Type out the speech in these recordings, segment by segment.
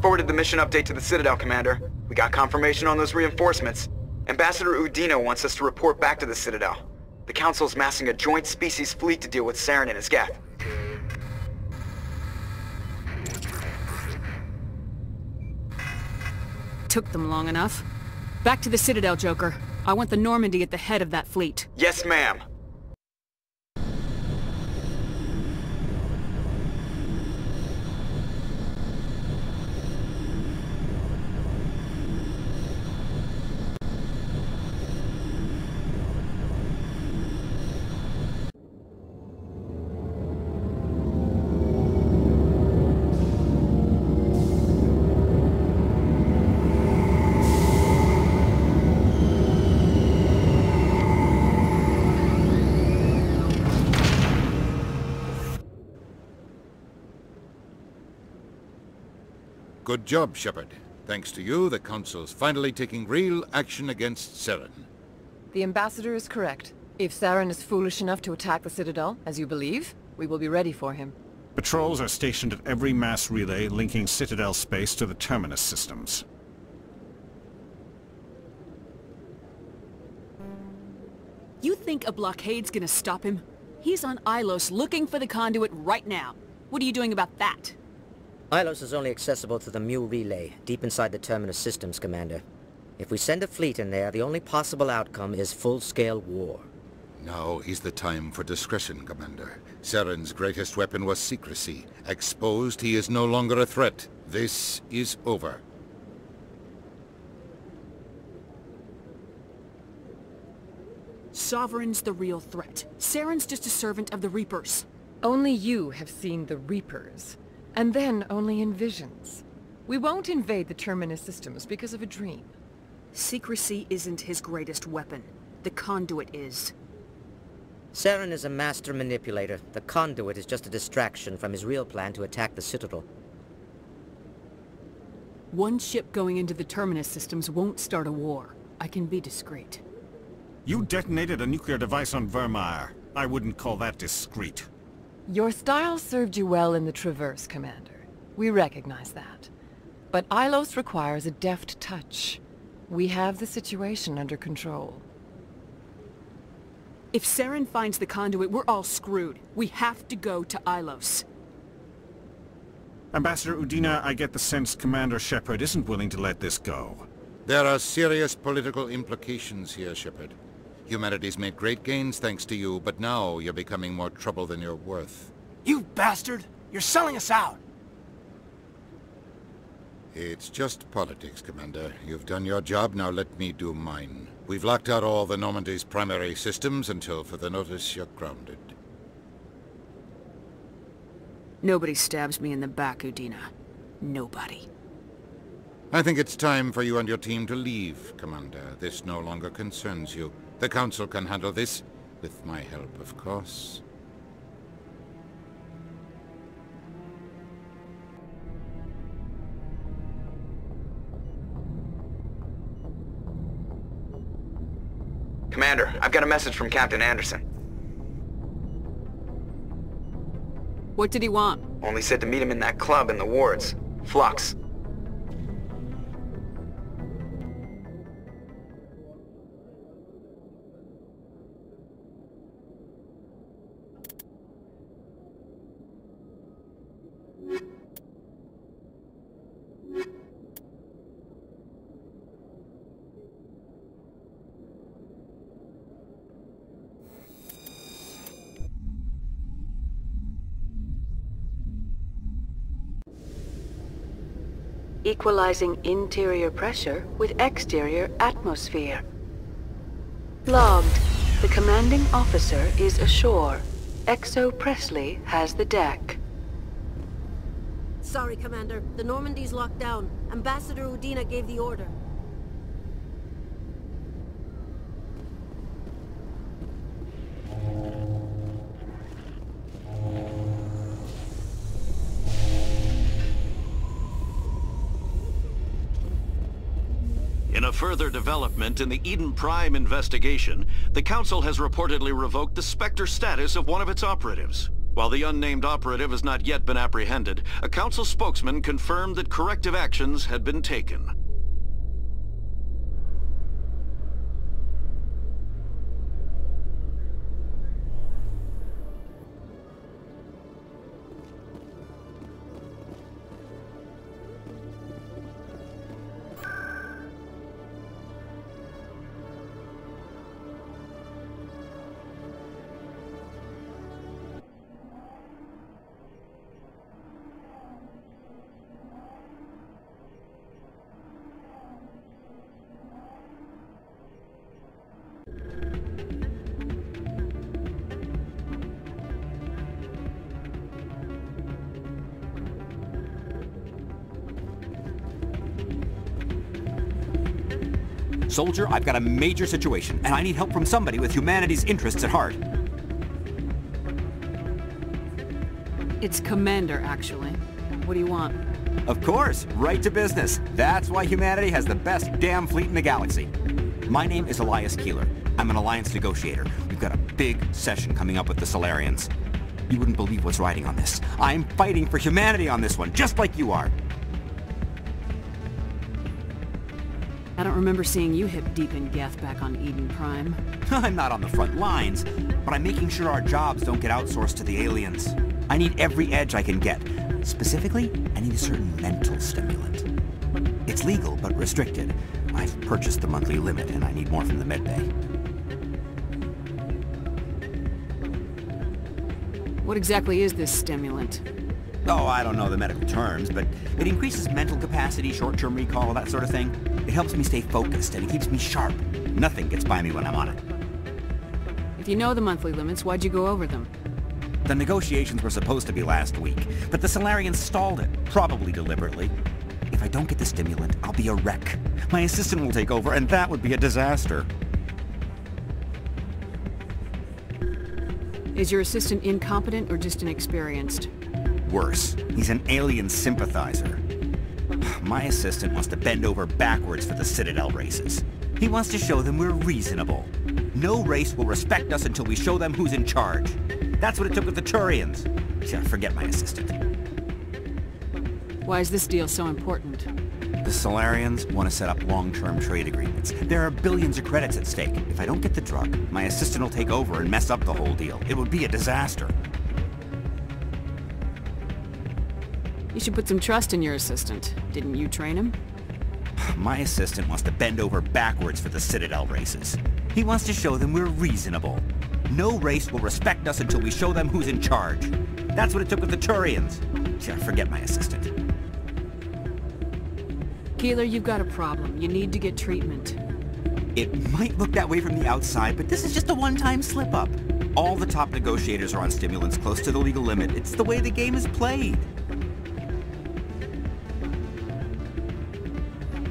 forwarded the mission update to the Citadel, Commander. We got confirmation on those reinforcements. Ambassador Udina wants us to report back to the Citadel. The Council's massing a joint species fleet to deal with Saren and his Geth. Took them long enough. Back to the Citadel, Joker. I want the Normandy at the head of that fleet. Yes, ma'am. Good job, Shepard. Thanks to you, the Council's finally taking real action against Saren. The Ambassador is correct. If Saren is foolish enough to attack the Citadel, as you believe, we will be ready for him. Patrols are stationed at every mass relay linking Citadel space to the Terminus systems. You think a blockade's gonna stop him? He's on Ilos looking for the conduit right now. What are you doing about that? Ilos is only accessible to the Mu relay, deep inside the Terminus systems, Commander. If we send a fleet in there, the only possible outcome is full-scale war. Now is the time for discretion, Commander. Saren's greatest weapon was secrecy. Exposed, he is no longer a threat. This is over. Sovereign's the real threat. Saren's just a servant of the Reapers. Only you have seen the Reapers. And then only in visions. We won't invade the Terminus systems because of a dream. Secrecy isn't his greatest weapon. The conduit is. Saren is a master manipulator. The conduit is just a distraction from his real plan to attack the Citadel. One ship going into the Terminus systems won't start a war. I can be discreet. You detonated a nuclear device on Vermeer. I wouldn't call that discreet. Your style served you well in the Traverse, Commander. We recognize that. But Ilos requires a deft touch. We have the situation under control. If Saren finds the conduit, we're all screwed. We have to go to Ilos. Ambassador Udina, I get the sense Commander Shepard isn't willing to let this go. There are serious political implications here, Shepard. Humanity's made great gains thanks to you, but now you're becoming more trouble than you're worth. You bastard! You're selling us out! It's just politics, Commander. You've done your job, now let me do mine. We've locked out all the Normandy's primary systems until further notice you're grounded. Nobody stabs me in the back, Udina. Nobody. I think it's time for you and your team to leave, Commander. This no longer concerns you. The Council can handle this, with my help, of course. Commander, I've got a message from Captain Anderson. What did he want? Only said to meet him in that club in the wards. Flux. Equalizing interior pressure with exterior atmosphere. Logged. The commanding officer is ashore. Exo Presley has the deck. Sorry, Commander. The Normandy's locked down. Ambassador Udina gave the order. In a further development in the Eden Prime investigation, the Council has reportedly revoked the Spectre status of one of its operatives. While the unnamed operative has not yet been apprehended, a council spokesman confirmed that corrective actions had been taken. Soldier, I've got a major situation, and I need help from somebody with humanity's interests at heart. It's Commander, actually. What do you want? Of course, right to business. That's why humanity has the best damn fleet in the galaxy. My name is Elias Keeler. I'm an Alliance negotiator. We've got a big session coming up with the Solarians. You wouldn't believe what's riding on this. I'm fighting for humanity on this one, just like you are. I don't remember seeing you hip deep in Geth back on Eden Prime. I'm not on the front lines, but I'm making sure our jobs don't get outsourced to the aliens. I need every edge I can get. Specifically, I need a certain mental stimulant. It's legal, but restricted. I've purchased the monthly limit, and I need more from the medbay. What exactly is this stimulant? Oh, I don't know the medical terms, but it increases mental capacity, short-term recall, that sort of thing. It helps me stay focused, and it keeps me sharp. Nothing gets by me when I'm on it. If you know the monthly limits, why'd you go over them? The negotiations were supposed to be last week, but the Solarians stalled it, probably deliberately. If I don't get the stimulant, I'll be a wreck. My assistant will take over, and that would be a disaster. Is your assistant incompetent or just inexperienced? Worse, he's an alien sympathizer. My assistant wants to bend over backwards for the Citadel races. He wants to show them we're reasonable. No race will respect us until we show them who's in charge. That's what it took with the Turians. Yeah, forget my assistant. Why is this deal so important? The Solarians want to set up long-term trade agreements. There are billions of credits at stake. If I don't get the drug, my assistant will take over and mess up the whole deal. It would be a disaster. You should put some trust in your assistant. Didn't you train him? My assistant wants to bend over backwards for the Citadel races. He wants to show them we're reasonable. No race will respect us until we show them who's in charge. That's what it took with the Turians. Yeah, forget my assistant. Keeler, you've got a problem. You need to get treatment. It might look that way from the outside, but this is just a one-time slip-up. All the top negotiators are on stimulants close to the legal limit. It's the way the game is played.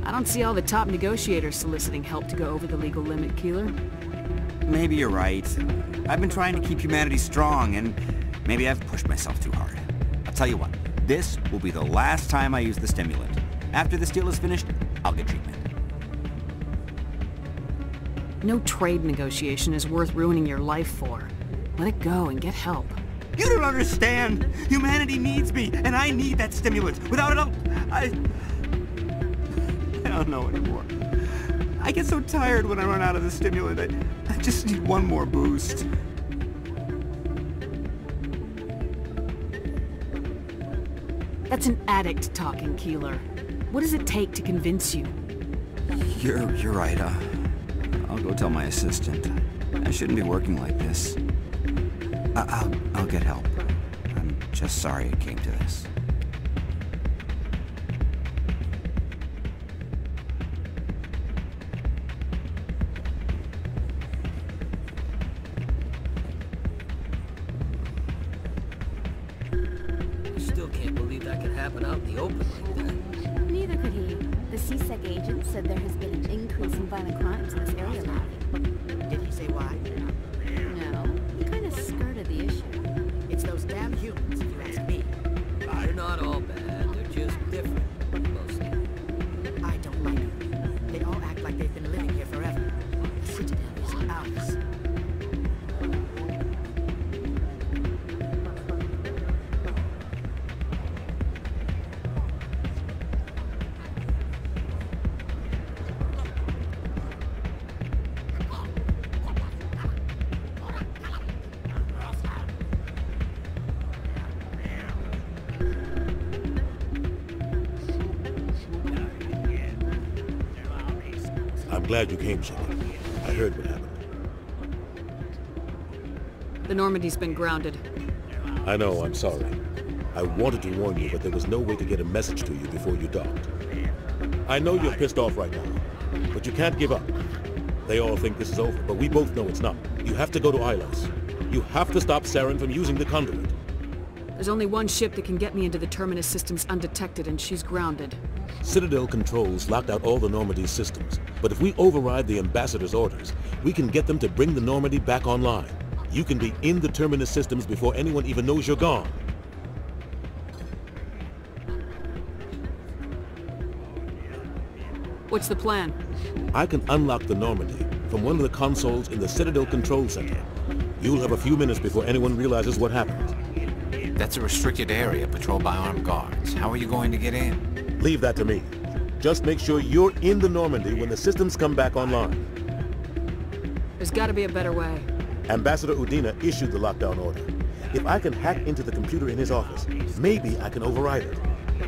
I don't see all the top negotiators soliciting help to go over the legal limit, Keeler. Maybe you're right. I've been trying to keep humanity strong, and maybe I've pushed myself too hard. I'll tell you what, this will be the last time I use the stimulant. After this deal is finished, I'll get treatment. No trade negotiation is worth ruining your life for. Let it go and get help. You don't understand! Humanity needs me, and I need that stimulant. Without it, I don't know anymore. I get so tired when I run out of the stimulant. I just need one more boost. That's an addict talking, Keeler. What does it take to convince you? You're right. I'll go tell my assistant. I shouldn't be working like this. I'll get help. I'm just sorry it came to this. Still can't believe that could happen out in the open like that. Neither could he. The CSEC agent said there has been an increase in violent crimes in this area lately. Did he say why? No, he kind of skirted the issue. It's those damn humans, if you ask me. They're not all bad. They're just different, mostly. I don't like them. They all act like they've been living here forever. The Citadel is ours. I'm glad you came, Shepard. I heard what happened. The Normandy's been grounded. I know, I'm sorry. I wanted to warn you, but there was no way to get a message to you before you docked. I know you're pissed off right now, but you can't give up. They all think this is over, but we both know it's not. You have to go to Ilos. You have to stop Saren from using the conduit. There's only one ship that can get me into the Terminus systems undetected, and she's grounded. Citadel controls locked out all the Normandy's systems, but if we override the Ambassador's orders, we can get them to bring the Normandy back online. You can be in the Terminus systems before anyone even knows you're gone. What's the plan? I can unlock the Normandy from one of the consoles in the Citadel Control Center. You'll have a few minutes before anyone realizes what happened. That's a restricted area patrolled by armed guards. How are you going to get in? Leave that to me. Just make sure you're in the Normandy when the systems come back online. There's got to be a better way. Ambassador Udina issued the lockdown order. If I can hack into the computer in his office, maybe I can override it.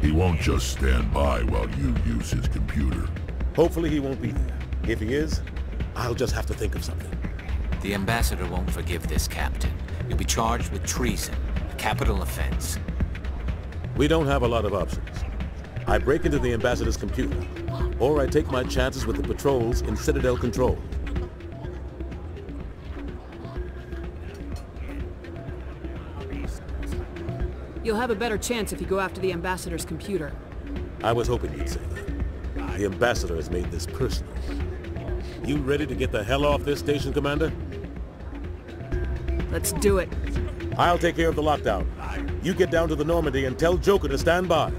He won't just stand by while you use his computer. Hopefully he won't be there. If he is, I'll just have to think of something. The Ambassador won't forgive this, Captain. You'll be charged with treason, a capital offense. We don't have a lot of options. I break into the Ambassador's computer, or I take my chances with the patrols in Citadel Control. You'll have a better chance if you go after the Ambassador's computer. I was hoping you'd say that. The Ambassador has made this personal. You ready to get the hell off this station, Commander? Let's do it. I'll take care of the lockdown. You get down to the Normandy and tell Joker to stand by.